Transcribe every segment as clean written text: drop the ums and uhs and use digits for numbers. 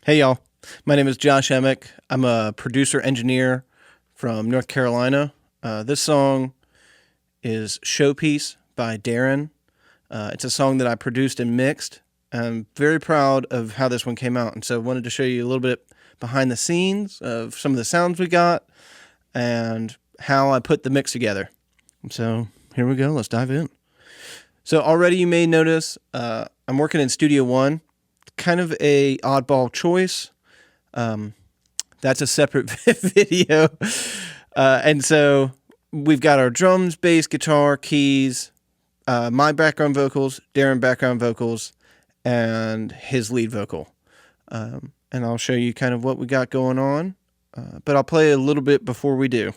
Hey y'all, my name is Josh Emick. I'm a producer engineer from North Carolina. This song is Showpiece by Daron. It's a song that I produced and mixed. I'm very proud of how this one came out, and so I wanted to show you a little bit behind the scenes of some of the sounds we got and how I put the mix together. So here we go, let's dive in. So already you may notice I'm working in Studio One. Kind of a oddball choice. That's a separate video. And so we've got our drums, bass, guitar, keys, my background vocals, Daron background vocals, and his lead vocal. And I'll show you kind of what we got going on. But I'll play a little bit before we do.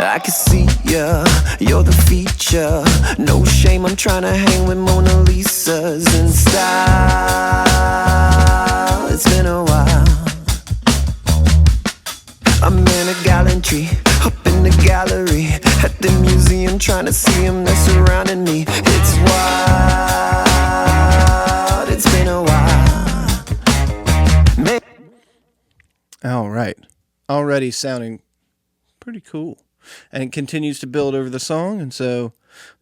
I can see ya, you're the feature. No shame, I'm trying to hang with Mona Lisas in style. It's been a while. I'm in a gallantry, up in the gallery, at the museum, trying to see them that's surrounding me. It's wild, it's been a while. All right. Already sounding pretty cool. And it continues to build over the song. And so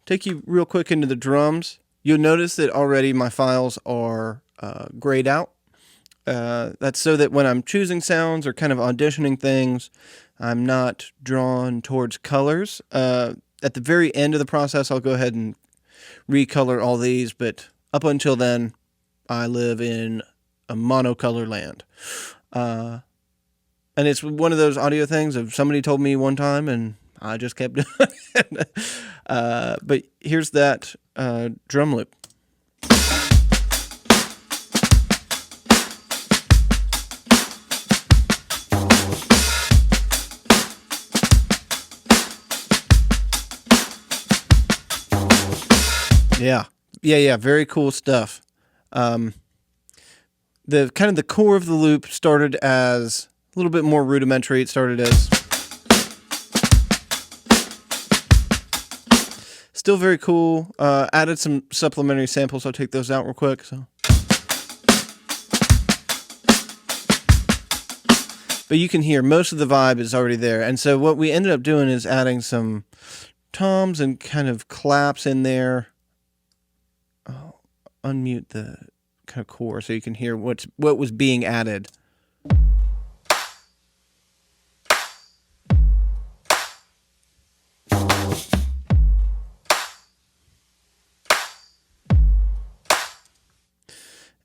take you real quick into the drums. You'll notice that already my files are grayed out. That's so that when I'm choosing sounds or kind of auditioning things, I'm not drawn towards colors. At the very end of the process, I'll go ahead and recolor all these. But up until then, I live in a monocolor land. And it's one of those audio things of somebody told me one time and I just kept doing it. But here's that drum loop. Yeah, very cool stuff. The kind of the core of the loop started as a little bit more rudimentary. It started as still very cool. Added some supplementary samples. I'll take those out real quick. But you can hear most of the vibe is already there. And so what we ended up doing is adding some toms and kind of claps in there. I'll unmute the kind of core so you can hear what was being added.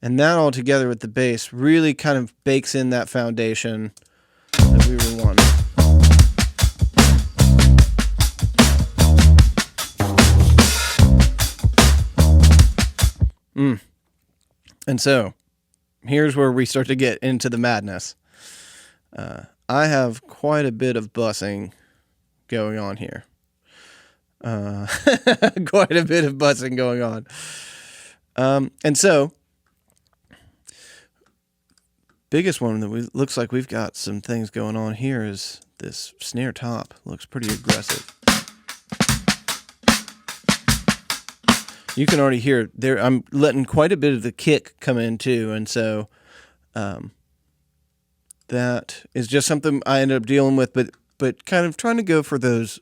And that all together with the bass really kind of bakes in that foundation that we were wanting. And so, here's where we start to get into the madness. I have quite a bit of bussing going on here. Quite a bit of bussing going on. And so, biggest one that looks like we've got some things going on here is this snare top. Looks pretty aggressive. You can already hear there. I'm letting quite a bit of the kick come in too, and so that is just something I ended up dealing with. But kind of trying to go for those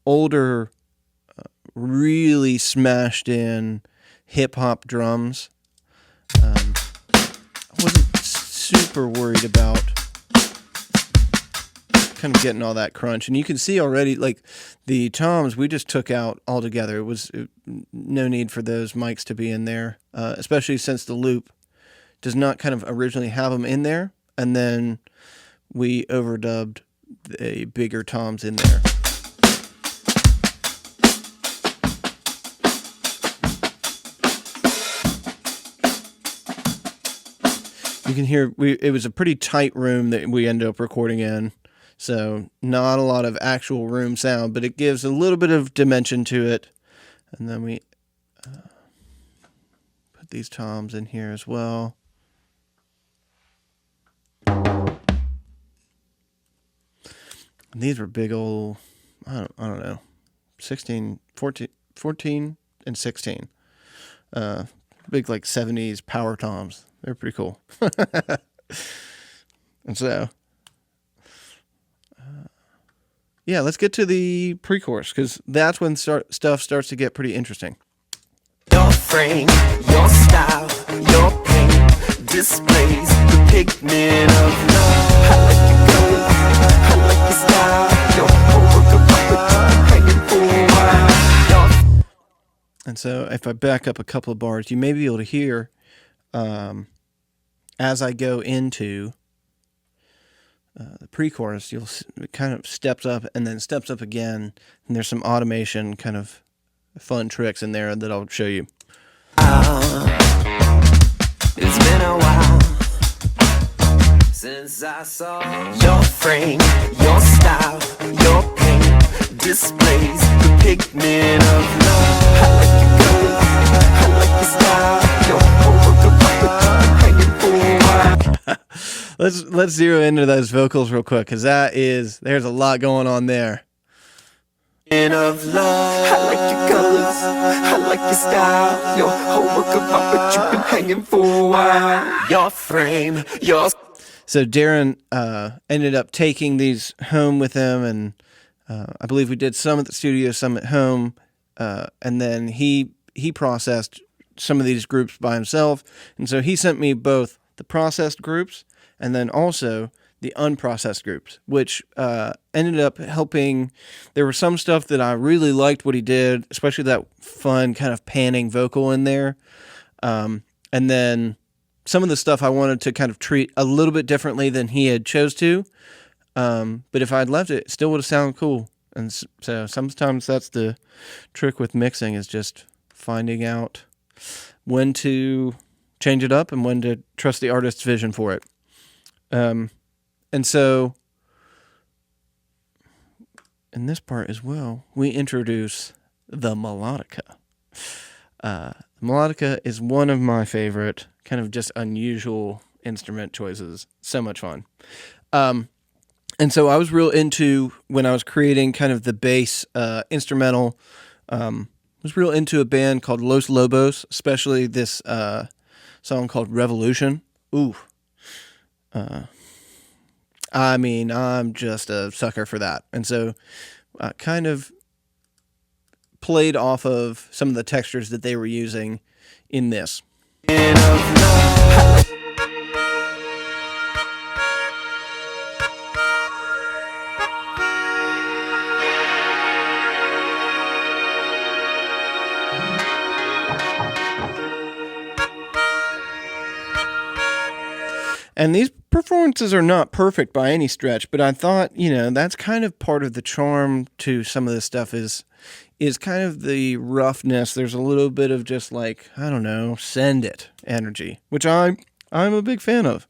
older, really smashed in hip hop drums. I wasn't super worried about kind of getting all that crunch, and you can see already like the toms we just took out altogether. It was no need for those mics to be in there, especially since the loop does not kind of originally have them in there, and then we overdubbed the bigger toms in there. You can hear it was a pretty tight room that we ended up recording in, so not a lot of actual room sound, but it gives a little bit of dimension to it. And then we put these toms in here as well. And these were big old, I don't know, 14 and 16. big like 70s power toms. They're pretty cool. And so, yeah, let's get to the pre-chorus, because that's when stuff starts to get pretty interesting. Your frame, your style, your paint displays the pigment of love. I like your colors, I like your style. Your whole work of puppetry hanging for a while. And so if I back up a couple of bars, you may be able to hear as I go into the pre-chorus, it kind of steps up and then steps up again, and there's some automation kind of fun tricks in there that I'll show you. It's been a while since I saw your frame, your style, your paint displays the pigment of love. I like your colors, I like your style. Your whole work of puppetry hanging for a while. Let's zero into those vocals real quick, because there's a lot going on there. Of love. I like your colors, I like your style. Your whole work of puppetry been hanging for a while. Your frame, your... So Daron ended up taking these home with him, and I believe we did some at the studio, some at home, and then he processed some of these groups by himself, and so he sent me both the processed groups and then also the unprocessed groups, which ended up helping. There was some stuff that I really liked what he did, especially that fun kind of panning vocal in there, and then some of the stuff I wanted to kind of treat a little bit differently than he had chose to, but if I'd left it, it still would have sounded cool. And so sometimes that's the trick with mixing, is just finding out when to change it up and when to trust the artist's vision for it. And so in this part as well, we introduce the melodica. Melodica is one of my favorite kind of just unusual instrument choices. So much fun. And so I was real into, when I was creating kind of the bass instrumental, was real into a band called Los Lobos, especially this song called Revolution. Ooh. I mean, I'm just a sucker for that. And so I kind of played off of some of the textures that they were using in this. And these performances are not perfect by any stretch, but I thought, that's kind of part of the charm to some of this stuff is kind of the roughness. There's a little bit of just like, I don't know, send it energy, which I'm a big fan of.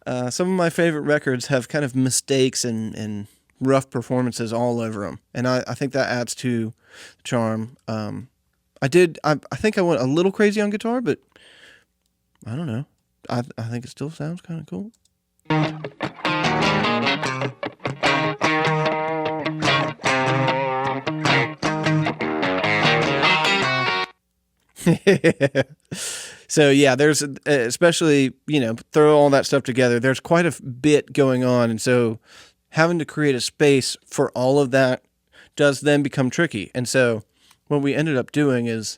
Some of my favorite records have kind of mistakes and rough performances all over them, and I think that adds to the charm. I think I went a little crazy on guitar, but I don't know. I think it still sounds kind of cool. So yeah, there's especially, throw all that stuff together, there's quite a bit going on, and so having to create a space for all of that does then become tricky. And so what we ended up doing is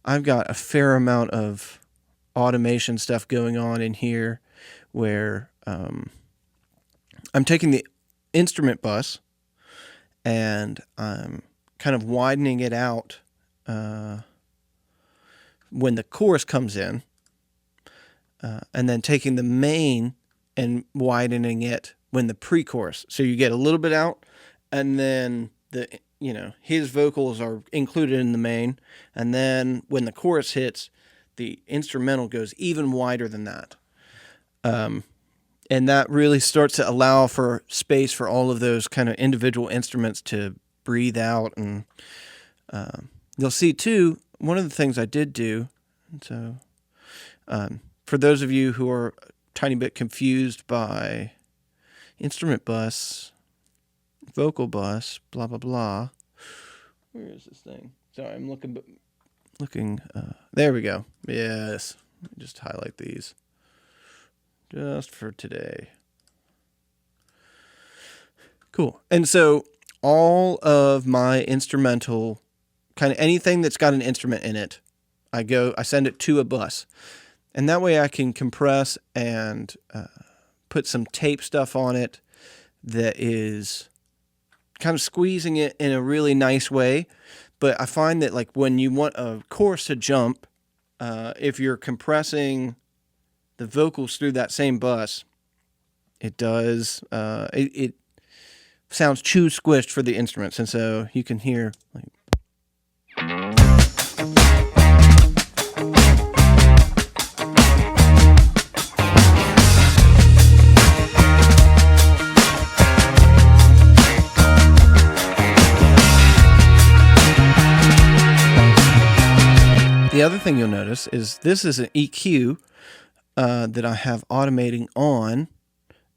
I've got a fair amount of automation stuff going on in here where I'm taking the instrument bus and I'm kind of widening it out when the chorus comes in, and then taking the main and widening it when the pre-chorus. So you get a little bit out, and then his vocals are included in the main, and then when the chorus hits, the instrumental goes even wider than that. And that really starts to allow for space for all of those kind of individual instruments to breathe out. And you'll see, too, one of the things I did do, so for those of you who are a tiny bit confused by instrument bus, vocal bus, blah, blah, blah. Where is this thing? Sorry, I'm looking looking. There we go. Yes. Let me just highlight these just for today. Cool. And so all of my instrumental, kind of anything that's got an instrument in it, I send it to a bus. And that way I can compress and put some tape stuff on it that is kind of squeezing it in a really nice way. But I find that like when you want a chorus to jump, if you're compressing the vocals through that same bus, it does, it sounds too squished for the instruments. And so you can hear like, the other thing you'll notice is this is an EQ that I have automating on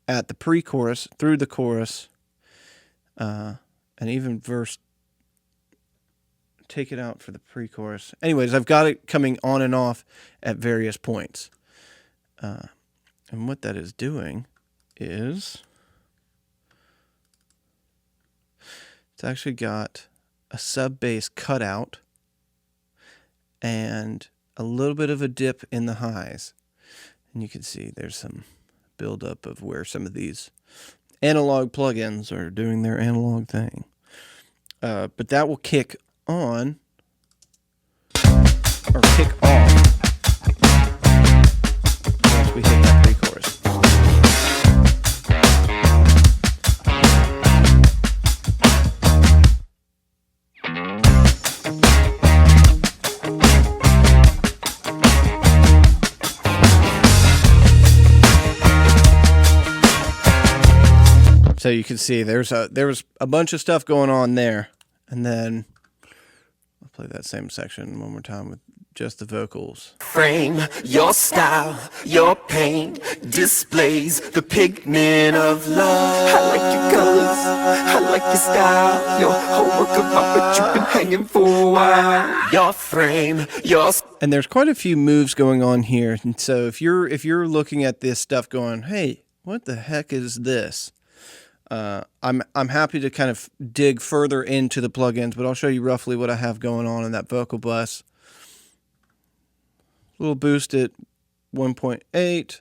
at the pre-chorus, through the chorus, and even verse. Take it out for the pre-chorus. Anyways, I've got it coming on and off at various points. And what that is doing is it's actually got a sub-bass cutout and a little bit of a dip in the highs. And you can see there's some buildup of where some of these analog plugins are doing their analog thing. But that will kick on, or kick off, once we hit that pre-chorus. So you can see there was a bunch of stuff going on there, and then I'll play that same section one more time with just the vocals. Frame, your style, your paint displays the pigment of love. I like your colors, I like your style. Your homework about what you've been hanging for a while. Your frame, your... And there's quite a few moves going on here. And so if you're looking at this stuff going, hey, what the heck is this? I'm happy to kind of dig further into the plugins, but I'll show you roughly what I have going on in that vocal bus. A little boost at 1.8,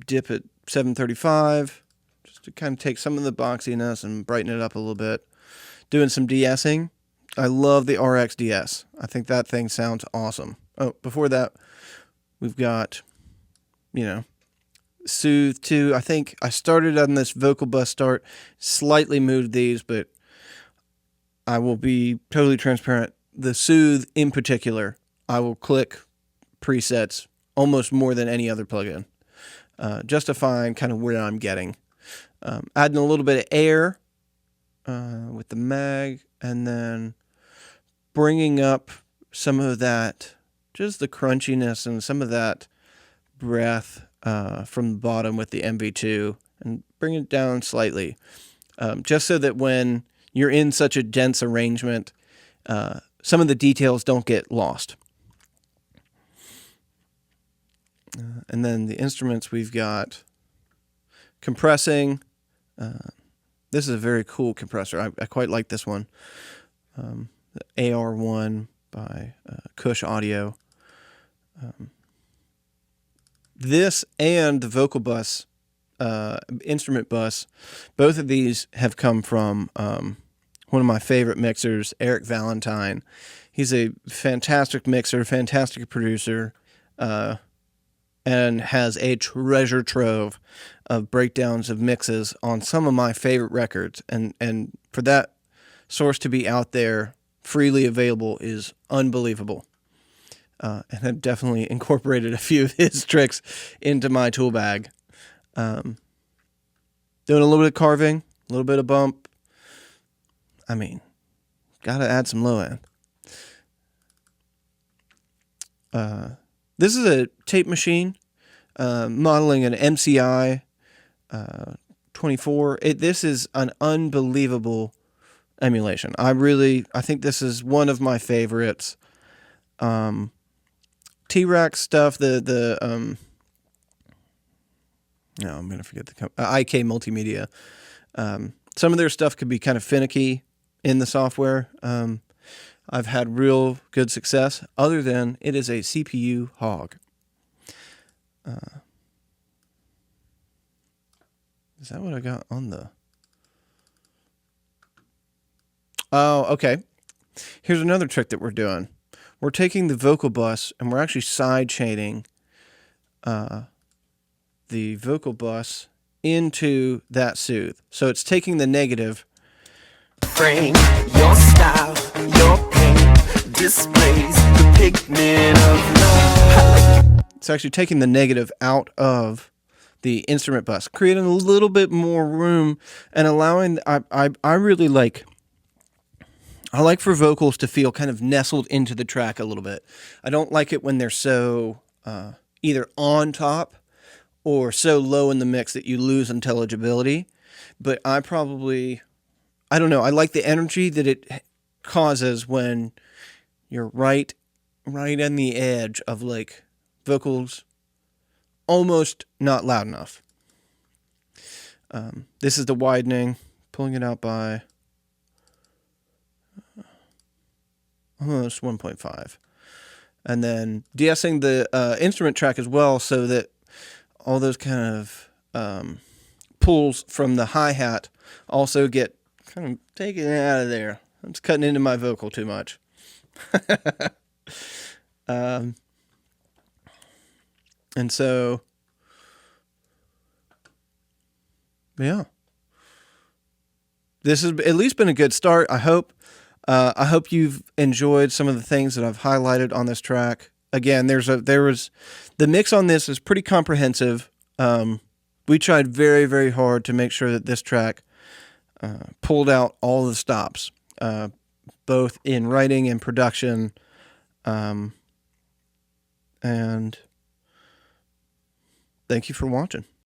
dip at 735, just to kind of take some of the boxiness and brighten it up a little bit. Doing some de-essing. I love the RX DS. I think that thing sounds awesome. Oh, before that, we've got, Soothe 2. I think I started on this vocal bus start, slightly moved these, but I will be totally transparent. The Soothe in particular, I will click presets almost more than any other plugin, just to find kind of where I'm getting. Adding a little bit of air with the mag, and then bringing up some of that, just the crunchiness and some of that breath from the bottom with the MV2, and bring it down slightly, just so that when you're in such a dense arrangement, some of the details don't get lost. And then the instruments, we've got compressing. This is a very cool compressor. I quite like this one. The AR1 by Cush Audio. This and the vocal bus, instrument bus, both of these have come from one of my favorite mixers, Eric Valentine. He's a fantastic mixer, fantastic producer, and has a treasure trove of breakdowns of mixes on some of my favorite records. And for that source to be out there freely available is unbelievable. And I've definitely incorporated a few of his tricks into my tool bag. Doing a little bit of carving, a little bit of bump. I mean, gotta add some low end. This is a tape machine, modeling an MCI 24. This is an unbelievable emulation. I think this is one of my favorites. T-Rack stuff, no, I'm going to forget the IK Multimedia. Some of their stuff could be kind of finicky in the software. I've had real good success, other than it is a CPU hog. Is that what I got on the... Oh, okay. Here's another trick that we're doing. We're taking the vocal bus and we're actually side chaining the vocal bus into that soothe. So it's taking the negative. Frame your style, your pain displays the pigment of love. It's actually taking the negative out of the instrument bus, creating a little bit more room and allowing. I really like. I like for vocals to feel kind of nestled into the track a little bit. I don't like it when they're so either on top or so low in the mix that you lose intelligibility. But I don't know. I like the energy that it causes when you're right on the edge of like vocals almost not loud enough. This is the widening, pulling it out by almost 1.5. And then de-essing the instrument track as well, so that all those kind of pulls from the hi-hat also get kind of taken out of there. It's cutting into my vocal too much. And so, yeah. This has at least been a good start, I hope. I hope you've enjoyed some of the things that I've highlighted on this track. Again, the mix on this is pretty comprehensive. We tried very, very hard to make sure that this track pulled out all the stops, both in writing and production. And thank you for watching.